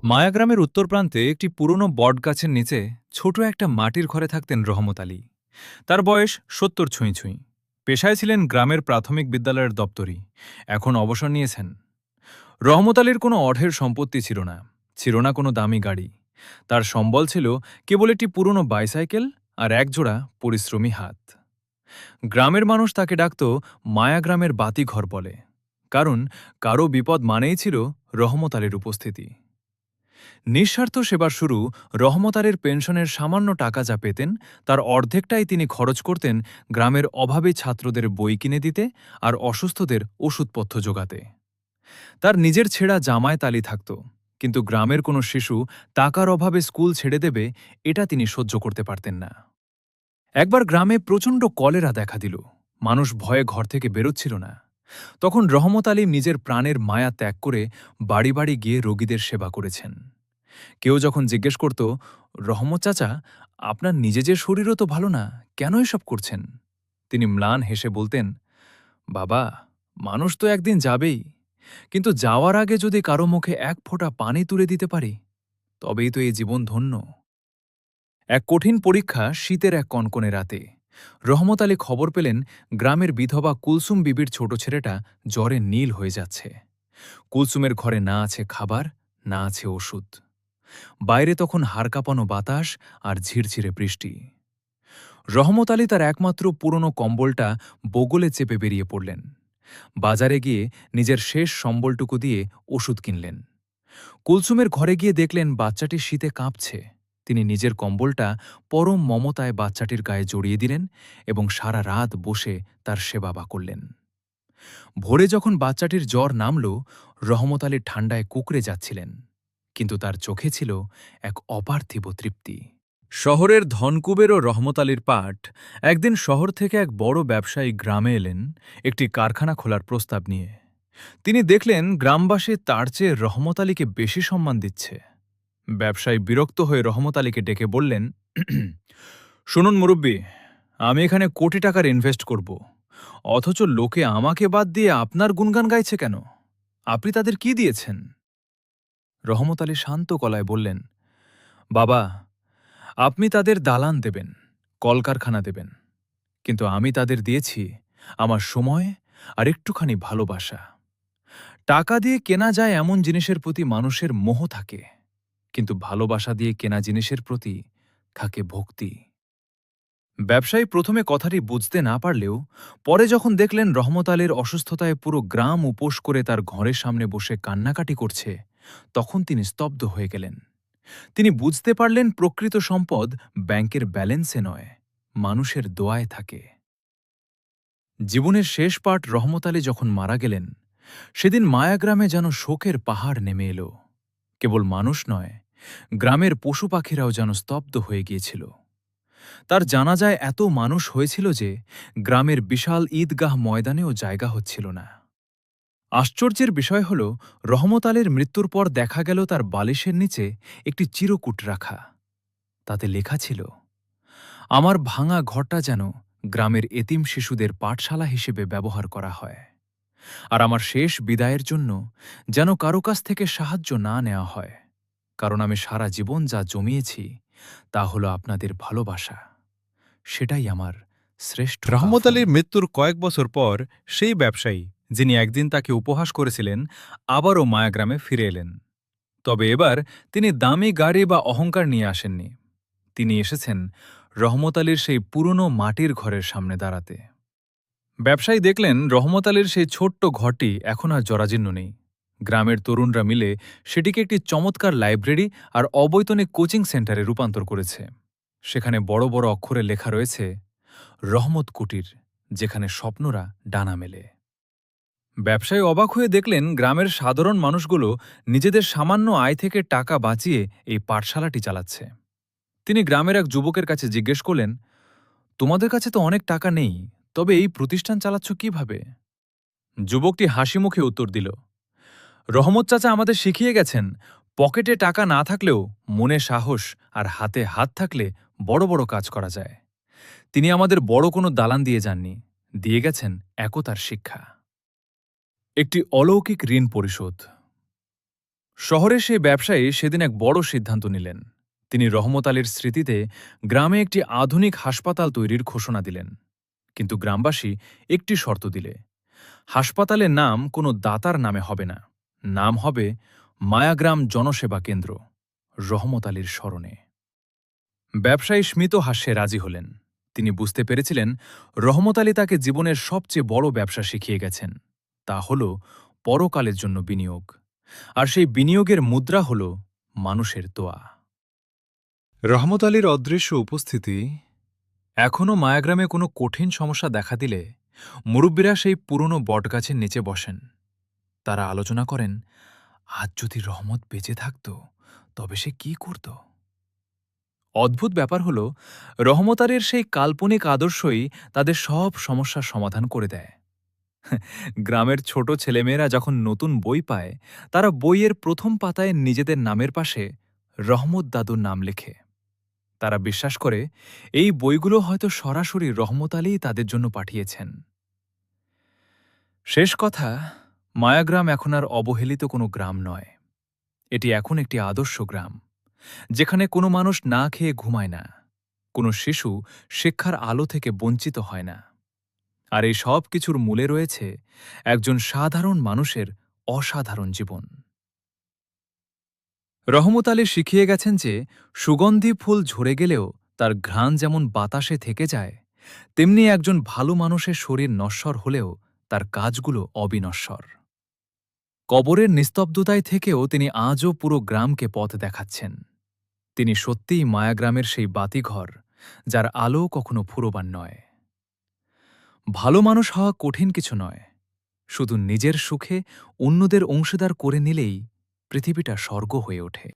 মায়াগ্রামের উত্তর প্রান্তে একটি পুরনো বটগাছের নিচে ছোট একটা মাটির ঘরে থাকতেন রহমত আলী। তার বয়স ৭০ ছুঁই ছুঁই। পেশায় ছিলেন গ্রামের প্রাথমিক বিদ্যালয়ের দপ্তরি। এখন অবসর নিয়েছেন। রহমত আলীর কোনো অঢের সম্পত্তি ছিল না, ছিল না কোনো দামি গাড়ি। তার সম্বল ছিল কেবল একটি পুরনো বাইসাইকেল আর একজোড়া পরিশ্রমী হাত। গ্রামের মানুষ তাকে ডাকত মায়াগ্রামের বাতিঘর বলে, কারণ কারো বিপদ মানেই ছিল রহমত আলীর উপস্থিতি। নিঃস্বার্থ সেবার শুরু। রহমত আলীর পেনশনের সামান্য টাকা যা পেতেন তার অর্ধেকটাই তিনি খরচ করতেন গ্রামের অভাবী ছাত্রদের বই কিনে দিতে আর অসুস্থদের ওষুধপথ্য জোগাতে। তার নিজের ছেঁড়া জামায় তালি থাকত, কিন্তু গ্রামের কোনো শিশু টাকার অভাবে স্কুল ছেড়ে দেবে এটা তিনি সহ্য করতে পারতেন না। একবার গ্রামে প্রচণ্ড কলেরা দেখা দিল। মানুষ ভয়ে ঘর থেকে বেরোচ্ছিল না। তখন রহমত আলী নিজের প্রাণের মায়া ত্যাগ করে বাড়ি বাড়ি গিয়ে রোগীদের সেবা করেছেন। কেউ যখন জিজ্ঞেস করত, রহমত চাচা, আপনার নিজের শরীরও তো ভালো না, কেন এসব করছেন? তিনি ম্লান হেসে বলতেন, বাবা, মানুষ তো একদিন যাবেই, কিন্তু যাওয়ার আগে যদি কারো মুখে এক ফোঁটা পানি তুলে দিতে পারি, তবেই তো এই জীবন ধন্য। এক কঠিন পরীক্ষা শীতের এক কনকনে রাতে রহমত আলী খবর পেলেন গ্রামের বিধবা কুলসুম বিবির ছোট ছেলেটা জ্বরে নীল হয়ে যাচ্ছে। কুলসুমের ঘরে না আছে খাবার, না আছে ওষুধ। বাইরে তখন হাড় কাঁপানো বাতাস আর ঝিরঝিরে বৃষ্টি। রহমত আলী তার একমাত্র পুরনো কম্বলটা বগলে চেপে বেরিয়ে পড়লেন। বাজারে গিয়ে নিজের শেষ সম্বলটুকু দিয়ে ওষুধ কিনলেন। কুলসুমের ঘরে গিয়ে দেখলেন বাচ্চাটি শীতে কাঁপছে। তিনি নিজের কম্বলটা পরম মমতায় বাচ্চাটির গায়ে জড়িয়ে দিলেন এবং সারা রাত বসে তার সেবা করলেন। ভোরে যখন বাচ্চাটির জ্বর নামল, রহমত আলী ঠান্ডায় কুঁকড়ে যাচ্ছিলেন, কিন্তু তার চোখে ছিল এক অপার্থিব তৃপ্তি। শহরের ধনকুবেরও রহমত আলীর পাঠ। একদিন শহর থেকে এক বড় ব্যবসায়ী গ্রামে এলেন একটি কারখানা খোলার প্রস্তাব নিয়ে। তিনি দেখলেন গ্রামবাসী তার চেয়ে রহমত আলীকে বেশি সম্মান দিচ্ছে। ব্যবসায়ী বিরক্ত হয়ে রহমত আলীকে ডেকে বললেন, শুনুন মুরব্বী, আমি এখানে কোটি টাকার ইনভেস্ট করব, অথচ লোকে আমাকে বাদ দিয়ে আপনার গুণগান গাইছে কেন? আপনি তাদের কি দিয়েছেন? রহমত আলী শান্ত গলায় বললেন, বাবা, আপনি তাদের দালান দেবেন, কলকারখানা দেবেন, কিন্তু আমি তাদের দিয়েছি আমার সময় আর একটুখানি ভালোবাসা। টাকা দিয়ে কেনা যায় এমন জিনিসের প্রতি মানুষের মোহ থাকে, কিন্তু ভালোবাসা দিয়ে কেনা জিনিসের প্রতি থাকে ভক্তি। ব্যবসায়ী প্রথমে কথাটি বুঝতে না পারলেও পরে যখন দেখলেন রহমত আলীর অসুস্থতায় পুরো গ্রাম উপোস করে তার ঘরের সামনে বসে কান্নাকাটি করছে, তখন তিনি স্তব্ধ হয়ে গেলেন। তিনি বুঝতে পারলেন প্রকৃত সম্পদ ব্যাংকের ব্যালেন্সে নয়, মানুষের দোয়ায় থাকে। জীবনের শেষ পাঠ রহমত আলী যখন মারা গেলেন, সেদিন মায়াগ্রামে যেন শোকের পাহাড় নেমে এলো। কেবল মানুষ নয়, গ্রামের পশু পাখিরাও যেন স্তব্ধ হয়ে গিয়েছিল। তার জানাজায় এত মানুষ হয়েছিল যে গ্রামের বিশাল ঈদগাহ ময়দানেও জায়গা হচ্ছিল না। আশ্চর্যের বিষয় হল, রহমত আলীর মৃত্যুর পর দেখা গেল তার বালিশের নিচে একটি চিরকুট রাখা। তাতে লেখা ছিল, আমার ভাঙা ঘরটা যেন গ্রামের এতিম শিশুদের পাঠশালা হিসেবে ব্যবহার করা হয়, আর আমার শেষ বিদায়ের জন্য যেন কারো কাছ থেকে সাহায্য না নেওয়া হয়, কারণ আমি সারা জীবন যা জমিয়েছি তা হল আপনাদের ভালোবাসা। সেটাই আমার শ্রেষ্ঠ রহমত কাফন। আলীর মৃত্যুর কয়েক বছর পর সেই ব্যবসায়ী, যিনি একদিন তাকে উপহাস করেছিলেন, আবারও মায়াগ্রামে ফিরে এলেন। তবে এবার তিনি দামি গাড়ি বা অহংকার নিয়ে আসেননি। তিনি এসেছেন রহমত আলীর সেই পুরনো মাটির ঘরের সামনে দাঁড়াতে। ব্যবসায়ী দেখলেন রহমত আলীর সেই ছোট্ট ঘরটি এখন আর জরাজীর্ণ নেই। গ্রামের তরুণরা মিলে সেটিকে একটি চমৎকার লাইব্রেরি আর অবৈতনিক কোচিং সেন্টারে রূপান্তর করেছে। সেখানে বড় বড় অক্ষরে লেখা রয়েছে, রহমত কুটির, যেখানে স্বপ্নরা ডানা মেলে। ব্যবসায়ী অবাক হয়ে দেখলেন গ্রামের সাধারণ মানুষগুলো নিজেদের সামান্য আয় থেকে টাকা বাঁচিয়ে এই পাঠশালাটি চালাচ্ছে। তিনি গ্রামের এক যুবকের কাছে জিজ্ঞেস করলেন, তোমাদের কাছে তো অনেক টাকা নেই, তবে এই প্রতিষ্ঠান চালাচ্ছ কিভাবে? যুবকটি হাসি মুখে উত্তর দিল, রহমত চাচা আমাদের শিখিয়ে গেছেন, পকেটে টাকা না থাকলেও মনে সাহস আর হাতে হাত থাকলে বড় বড় কাজ করা যায়। তিনি আমাদের বড় কোনো দালান দিয়ে যাননি, দিয়ে গেছেন একতার শিক্ষা। একটি অলৌকিক ঋণ পরিশোধ। শহরের সেই ব্যবসায়ী সেদিন এক বড় সিদ্ধান্ত নিলেন। তিনি রহমত আলীর স্মৃতিতে গ্রামে একটি আধুনিক হাসপাতাল তৈরির ঘোষণা দিলেন। কিন্তু গ্রামবাসী একটি শর্ত দিলে, হাসপাতালের নাম কোনো দাতার নামে হবে না, নাম হবে মায়াগ্রাম জনসেবা কেন্দ্র, রহমত আলীর স্মরণে। ব্যবসায়ী স্মিত হাস্যে রাজি হলেন। তিনি বুঝতে পেরেছিলেন রহমত আলী তাকে জীবনের সবচেয়ে বড় ব্যবসা শিখিয়ে গেছেন, তা হল পরকালের জন্য বিনিয়োগ। আর সেই বিনিয়োগের মুদ্রা হল মানুষের দোয়া। রহমত আলীর অদৃশ্য উপস্থিতি এখনও মায়াগ্রামে কোনো কঠিন সমস্যা দেখা দিলে মুরব্বীরা সেই পুরনো বটগাছের নিচে বসেন। তারা আলোচনা করেন, আজ যদি রহমত বেঁচে থাকত তবে সে কি করত। অদ্ভুত ব্যাপার হল, রহমত আলীর সেই কাল্পনিক আদর্শই তাদের সব সমস্যার সমাধান করে দেয়। গ্রামের ছোট ছেলেমেয়েরা যখন নতুন বই পায়, তারা বইয়ের প্রথম পাতায় নিজেদের নামের পাশে রহমত দাদুর নাম লেখে। তারা বিশ্বাস করে এই বইগুলো হয়তো সরাসরি রহমত আলীই তাদের জন্য পাঠিয়েছেন। শেষ কথা, মায়াগ্রাম এখন আর অবহেলিত কোনো গ্রাম নয়। এটি এখন একটি আদর্শ গ্রাম, যেখানে কোনো মানুষ না খেয়ে ঘুমায় না, কোনো শিশু শিক্ষার আলো থেকে বঞ্চিত হয় না। আর এই সব কিছুর মূলে রয়েছে একজন সাধারণ মানুষের অসাধারণ জীবন। রহমত আলী শিখিয়ে গেছেন যে সুগন্ধি ফুল ঝরে গেলেও তার ঘ্রাণ যেমন বাতাসে থেকে যায়, তেমনি একজন ভালো মানুষের শরীর নশ্বর হলেও তার কাজগুলো অবিনশ্বর। কবরের নিস্তব্ধতায় থেকেও তিনি আজও পুরো গ্রামকে পথ দেখাচ্ছেন। তিনি সত্যিই মায়াগ্রামের সেই বাতিঘর, যার আলো কখনো ফুরোবার নয়। ভালো মানুষ হওয়া কঠিন কিছু নয়, শুধু নিজের সুখে অন্যদের অংশীদার করে নিলেই পৃথিবীটা স্বর্গ হয়ে ওঠে।